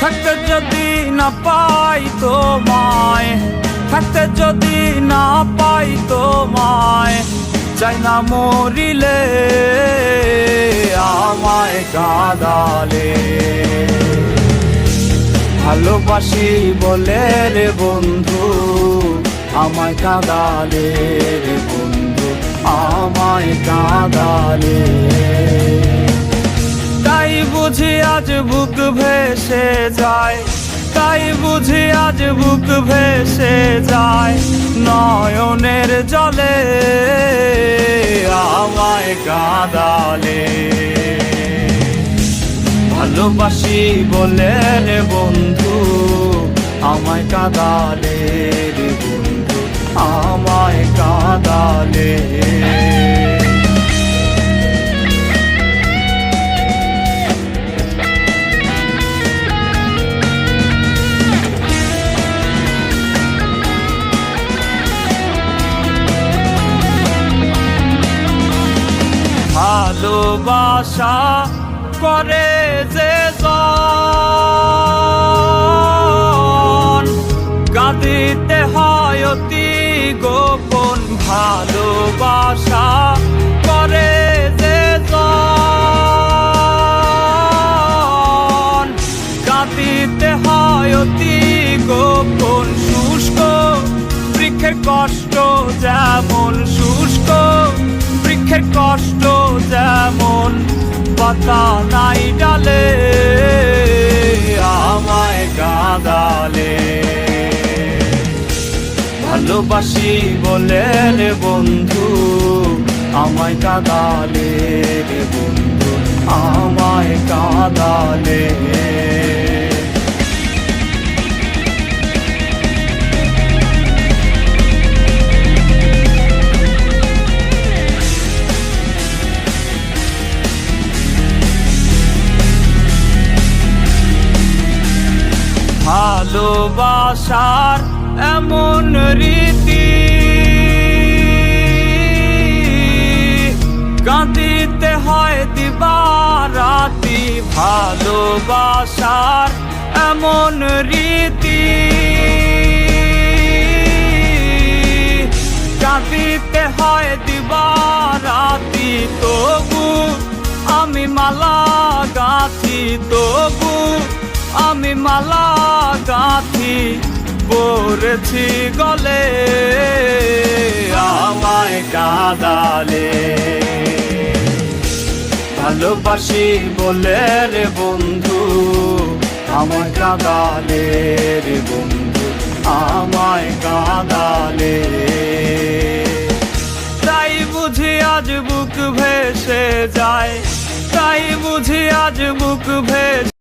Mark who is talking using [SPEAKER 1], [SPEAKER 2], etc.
[SPEAKER 1] থাকতে যদি না পাই তোমায়, থাকতে যদি না পাই তোমায়, চাই না মরিলে আমায় কাঁদালে। ভালোবাসি বলে রে বন্ধু আমায় কাঁদালে রে বন্ধু, আমায় কাঁদালে। তাই বুঝি আজ বুক ভেসে যায়, তাই বুঝি আজ বুক ভেসে যায় নয়নের জলে আমায় কাঁদালে। ভালোবাসি বলে রে বন্ধু আমায় কাঁদালে রে বন্ধু, আমায় কাঁদালে। ভালোবাসা করে যে জন, কাঁদিতে হয় অতি গোপন। ভালোবাসা করে যে জন, কাঁদিতে হয় অতি গোপন। শুষ্ক বৃক্ষের কষ্ট যেমন, শুষ্ক বৃক্ষের কষ্ট যেমন, পাতা নাই ডালে আমায় কাঁদালে। ভালোবাসি বলে রে বন্ধু আমায় কাঁদালে রে বন্ধু, আমায় কাঁদালে। ভালোবাসার এমন রীতি, কাঁদিতে হয় দিবারাতি। ভালোবাসার এমন রীতি, কাঁদিতে হয় দিবারাতি। তবু আমি মালা গাঁথি, তবু আমি মালা গাঁথি পরেছি গলে আমায় কাঁদালে। ভালোবাসি বলে রে বন্ধু আমায় কাঁদালে রে বন্ধু, আমায় কাঁদালে। তাই বুঝি আজ বুক ভেসে যায়, তাই বুঝি আজ বুক ভেসে